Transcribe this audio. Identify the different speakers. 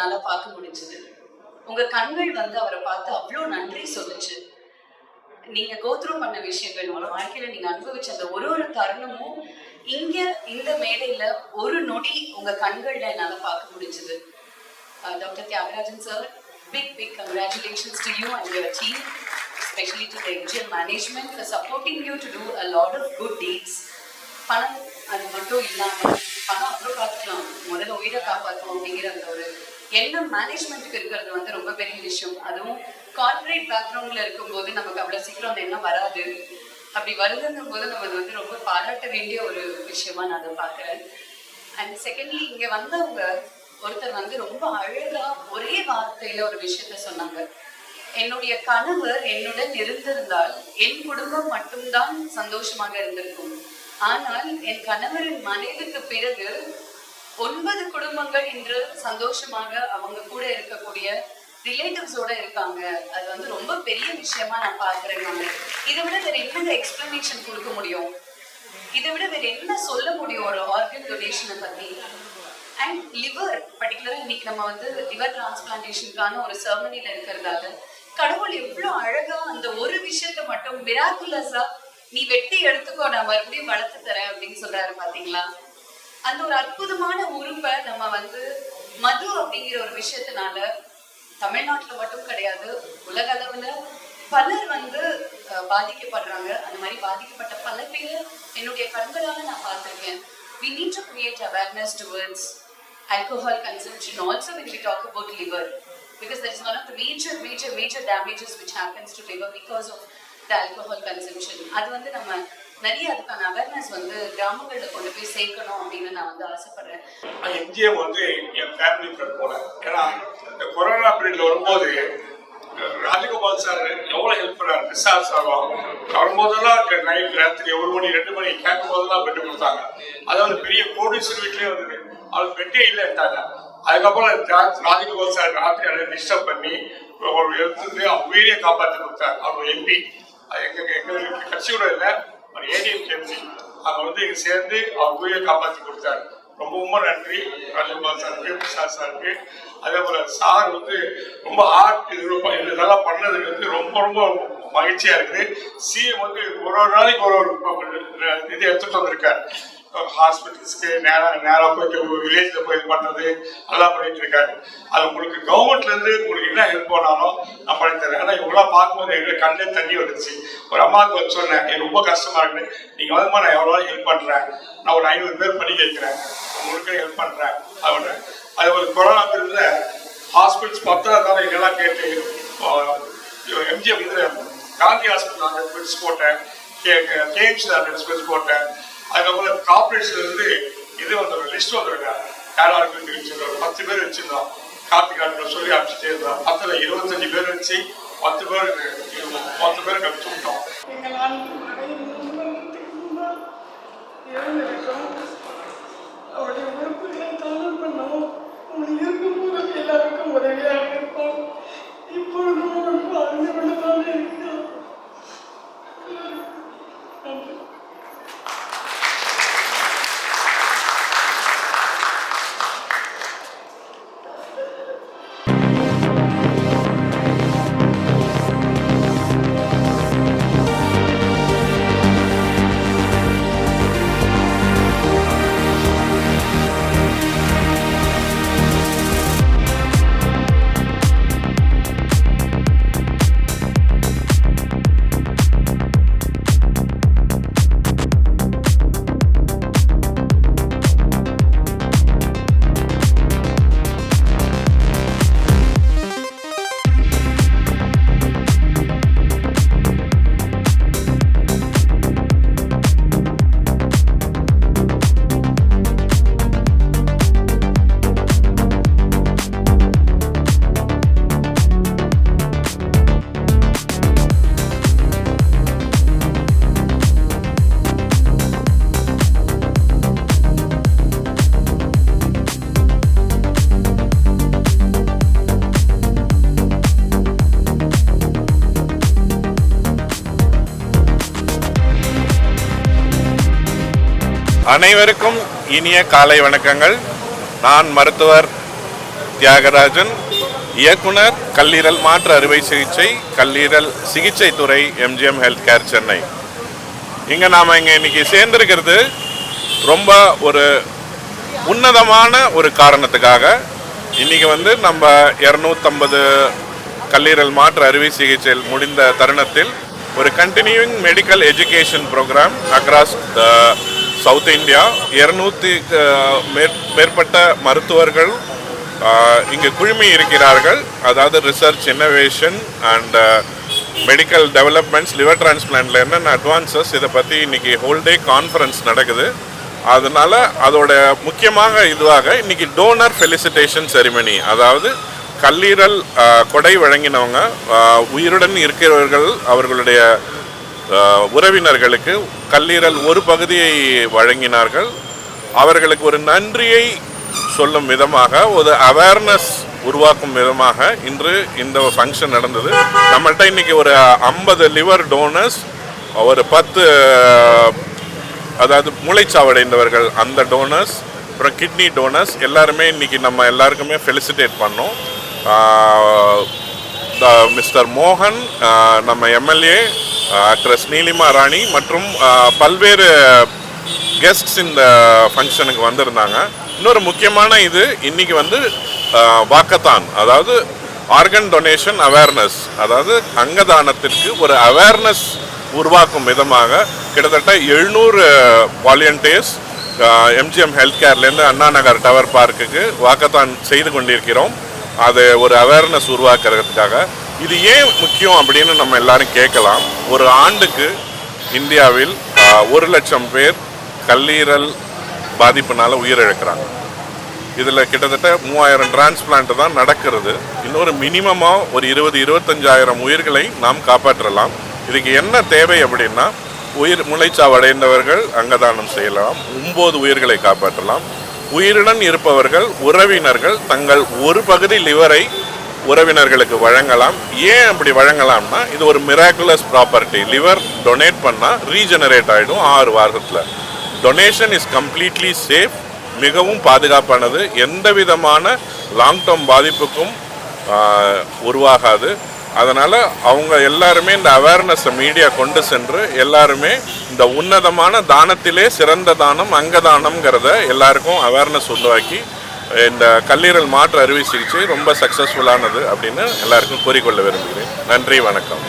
Speaker 1: என்னால பார்க்க முடிஞ்சது. உங்க கண்கள் வந்து அவரை பார்த்து அவ்வளோ நன்றி சொல்லுச்சு. நீங்க கோத்ரூ பண்ண விஷயங்கள், உங்களோட வாழ்க்கையில நீங்க அனுபவிச்ச அந்த ஒரு தருணமும் இங்க இந்த மேடையில ஒரு நொடி உங்க கண்கள்ல என்னால பார்க்க முடிஞ்சது. Doctor Thiyagarajan sir, big congratulations to you and your team, especially to the MGM management for supporting you to do a lot of good deeds. பணம் அது மட்டும் இல்லாம பணம் அப்புறம் பார்த்துக்கலாம், முதல்ல உயிரை காப்பாற்றணும் அப்படிங்கிற அந்த ஒரு எண்ணம் மேனேஜ்மெண்ட்டுக்கு இருக்கிறது வந்து ரொம்ப பெரிய விஷயம். அதுவும் கார்பரேட் பேக்ரவுண்ட்ல இருக்கும்போது நமக்கு அவ்வளவு சீக்கிரம் அந்த எண்ணம் வராது. அப்படி வருதுங்கும் போது நம்ம வந்து ரொம்ப பாராட்ட வேண்டிய ஒரு விஷயமா நான் அதை பார்க்குறேன். அண்ட் செகண்ட்லி, இங்க வந்தவங்க ஒருத்தர் வந்து ரொம்ப அழகா ஒரே வார்த்தையில ஒரு விஷயத்த சொன்னாங்க. என்னுடைய கணவர் என்னுடன் இருந்திருந்தால் என் குடும்பம் மட்டும்தான் சந்தோஷமாக இருந்திருக்கும். ஆனால் என் கணவரின் மனைவிக்கு பிறகு 9 குடும்பங்கள் இன்று சந்தோஷமாக அவங்க கூட இருக்கக்கூடிய ரிலேட்டிவ்ஸோட இருக்காங்க. அது வந்து ரொம்ப பெரிய விஷயமா நான் பார்க்குறேன். இதை விட வேற என்னங்க எக்ஸ்பிளனேஷன் கொடுக்க முடியும்? இதை விட வேற என்ன சொல்ல முடியும் ஒரு ஆர்கன் டொனேஷனை பத்தி? அண்ட் லிவர் பர்டிகுலரா இன்னைக்கு நம்ம வந்து லிவர் டிரான்ஸ்பிளான்டேஷனுக்கான ஒரு செர்மனில இருக்கிறதால கடவுள் எவ்வளவு அழகா அந்த ஒரு விஷயத்த மட்டும் மிராக்குலஸா நீ வெட்டி எடுத்துக்கோ, நான் மறுபடியும் வளர்த்து தரேன் அப்படின்னு சொல்றாரு. பாத்தீங்களா? அந்த ஒரு அற்புதமான உறுப்பை நம்ம வந்து மது அப்படிங்கிற ஒரு விஷயத்தினால தமிழ்நாட்டுல மட்டும் கிடையாது, உலக அளவுல பலர் வந்து பாதிக்கப்படுறாங்க. அந்த மாதிரி பாதிக்கப்பட்ட பல பேர் என்னுடைய கண்களால நான் பார்த்திருக்கேன். We need to create awareness towards alcohol consumption also when we talk about liver, because that is one of the major damages which happens to liver because of the alcohol consumption. அது வந்து நம்ம நிறைய அதுக்கான awareness வந்து கிராமங்கள்ல கொண்டு போய் சேர்க்கணும் அப்படின்னு நான் வந்து ஆசைப்படுறேன்.
Speaker 2: எம்ஜிஎம் வந்து என் ஃபேமிலி ஃப்ரெண்ட் போல. ஏன்னா இந்த கொரோனா பீரியட்ல வரும்போது ராஜகோபால் சார் எவ்வளோ ஹெல்ப் பண்ணார். நிசார் சார் வரும்போதெல்லாம் நைட் ராத்திரி 1 மணி 2 மணி கேட்கும் போதெல்லாம் பெட்டு கொடுத்தாங்க. அதாவது பெரிய கோடீஸ்வரர் வீட்லேயே வந்தது, அவருக்கு பெட்டே இல்லைட்டாங்க. அதுக்கப்புறம் ராஜகோபால் சார் ராத்திரி டிஸ்டர்ப் பண்ணி ஒரு எடுத்து அவங்க உயிரியை காப்பாற்றி கொடுத்தார். அவர் எம்பி எங்களுக்கு கட்சியோட இல்லை, ஒரு ஏடிஎம் எம்பி. அவங்க வந்து இங்கே சேர்ந்து அவர் உயிரை காப்பாற்றி கொடுத்தார். ரொம்ப நன்றி ராஜகோபால் சாருக்கு, பிரசாத் சாருக்கு. அதே போல சார் வந்து ரொம்ப ஆர்ட் இதெல்லாம் பண்ணதுக்கு வந்து ரொம்ப மகிழ்ச்சியா இருக்குது. சிஎம் வந்து ஒரு நாளைக்கு ஒரு இது எடுத்துட்டு வந்திருக்காரு. ஹாஸ்பிட்டல்ஸ்க்கு நேராக போயிட்டு வில்லேஜ்ல போய் இது பண்றது எல்லாம் பண்ணிட்டு இருக்காரு. அது உங்களுக்கு கவர்மெண்ட்ல இருந்து உங்களுக்கு என்ன ஹெல்ப் பண்ணாலும் நான் பண்ணி தரேன். ஆனா இவ்வளவு பார்க்கும்போது எங்களுக்கு கண்ணே தண்ணி வந்துச்சு. ஒரு அம்மாவுக்கு வந்து சொன்னேன், எனக்கு ரொம்ப கஷ்டமா இருக்கு, நீங்க வந்து நான் எவ்வளோ ஹெல்ப் பண்றேன், நான் ஒரு 500 பேர் படிக்க வைக்கிறேன், உங்களுக்கு ஹெல்ப் பண்றேன் அப்படின்னு. அது ஒரு கொரோனா பீரியட்ல ஹாஸ்பிட்டல்ஸ் பத்தாதான் எங்கெல்லாம் கேட்டு எம்ஜிஎம் இது காந்தி ஹாஸ்பிட்டல் 100 பெட்ஸ் போட்டேன், கேஎம்சி 100 பெட்ஸ் போட்டேன். அதுக்கப்புறம் கார்பரேஷன்ல இருந்து இது வந்து ஒரு லிஸ்ட் வந்துருங்க, யாராருக்கு வச்சிருந்தோம் 10 பேர் வச்சிருந்தோம். கார்த்திகாட்டில் சொல்லி அனுப்பிச்சுட்டே இருந்தோம். 10ல் 25 பேர் வச்சு 10 பேருக்கு அனுப்பிச்சு விட்டோம். அவருடைய உறுப்புகளை தானம் பண்ணவும் உங்களுக்கு இருக்கும்போது எல்லாருக்கும் உதவியாக இருப்போம். இப்பொழுது உங்களுக்கு அறிந்து கொண்டுதான் இருக்கிறோம். நன்றி.
Speaker 3: அனைவருக்கும் இனிய காலை வணக்கங்கள். நான் மருத்துவர் தியாகராஜன், இயக்குனர், கல்லீரல் மாற்று அறுவை சிகிச்சை, கல்லீரல் சிகிச்சை துறை, எம்ஜிஎம் ஹெல்த் கேர் சென்னை. இங்கே நாம் இன்னைக்கு சேர்ந்திருக்கிறது ரொம்ப ஒரு உன்னதமான ஒரு காரணத்துக்காக. இன்னைக்கு நம்ம 250 கல்லீரல் மாற்று அறுவை சிகிச்சை முடிந்த தருணத்தில் ஒரு continuing medical education programme across South India. 200 மேற்பட்ட மருத்துவர்கள் இங்கு குழுமி இருக்கிறார்கள். அதாவது research, innovation and medical developments, liver டிரான்ஸ்பிளான்ட்ல என்னென்ன அட்வான்சஸ், இதை பற்றி இன்னைக்கு ஹோல் டே கான்ஃபரன்ஸ் நடக்குது. அதனால அதோட முக்கியமாக இதுவாக இன்னைக்கு டோனர் ஃபெலிசிட்டேஷன் செரிமனி, அதாவது கல்லீரல் கொடை வழங்கினவங்க உயிருடன் இருக்கிறவர்கள் அவர்களுடைய உறவினர்களுக்கு கல்லீரல் ஒரு பகுதியை வழங்கினார்கள். அவர்களுக்கு ஒரு நன்றியை சொல்லும் விதமாக, ஒரு அவேர்னஸ் உருவாக்கும் விதமாக இன்று இந்த ஃபங்க்ஷன் நடந்தது. நம்மள்கிட்ட இன்னைக்கு ஒரு 50 லிவர் டோனர்ஸ், ஒரு 10 அதாவது மூளைச்சாவடைந்தவர்கள் அந்த டோனர்ஸ், அப்புறம் கிட்னி டோனர்ஸ் எல்லாருமே இன்னைக்கு நம்ம எல்லாருக்குமே ஃபெலிசிட்டேட் பண்ணோம். மிஸ்டர் மோகன், நம்ம எம்எல்ஏ, ஆக்ட்ரஸ் நீலிமா ராணி மற்றும் பல்வேறு கெஸ்ட்ஸ் இந்த ஃபங்க்ஷனுக்கு வந்திருந்தாங்க. இன்னொரு முக்கியமான இது இன்னைக்கு வாக்கத்தான், அதாவது ஆர்கன் டொனேஷன் அவேர்னஸ், அதாவது அங்கதானத்திற்கு ஒரு அவேர்னஸ் உருவாக்கும் விதமாக கிட்டத்தட்ட 700 volunteers MGM health கேர்லேருந்து Anna Nagar tower பார்க்குக்கு வாக்கத்தான் செய்து கொண்டிருக்கிறோம். அது ஒரு அவேர்னஸ் உருவாக்குறதுக்காக. இது ஏன் முக்கியம் அப்படின்னு நம்ம எல்லாரும் கேட்கலாம். ஒரு ஆண்டுக்கு இந்தியாவில் 1 லட்சம் பேர் கல்லீரல் பாதிப்புனால உயிரிழக்கிறாங்க. இதில் கிட்டத்தட்ட 3000 டிரான்ஸ்பிளான்ட் தான் நடக்கிறது. இன்னொரு மினிமமாக ஒரு 20-25,000 உயிர்களை நாம் காப்பாற்றலாம். இதுக்கு என்ன தேவை அப்படின்னா, மூளைச்சாவு அடைந்தவர்கள் அங்கதானம் செய்யலாம், 9 உயிர்களை காப்பாற்றலாம். உயிருடன் இருப்பவர்கள் உறவினர்கள் தங்கள் ஒரு பகுதி லிவரை உறவினர்களுக்கு வழங்கலாம். ஏன் அப்படி வழங்கலாம்னா, இது ஒரு மிராக்குலஸ் ப்ராப்பர்ட்டி. லிவர் டொனேட் பண்ணால் ரீஜெனரேட் ஆகிடும் 6 வாரத்தில். டொனேஷன் இஸ் கம்ப்ளீட்லி சேஃப், மிகவும் பாதுகாப்பானது, எந்த விதமான லாங் டேர்ம் பாதிப்புக்கும் உருவாகாது. அதனால் அவங்க எல்லாருமே இந்த அவேர்னஸை மீடியா கொண்டு சென்று எல்லாருமே இந்த உன்னதமான தானத்திலே சிறந்த தானம் அங்கதானம்ங்கிறத எல்லாருக்கும் அவேர்னஸ் உருவாக்கி இந்த கல்லீரல் மாற்று அறுவை சிகிச்சை ரொம்ப சக்ஸஸ்ஃபுல்லானது அப்படின்னு எல்லாருக்கும் கூறிக்கொள்ள விரும்புகிறேன். நன்றி, வணக்கம்.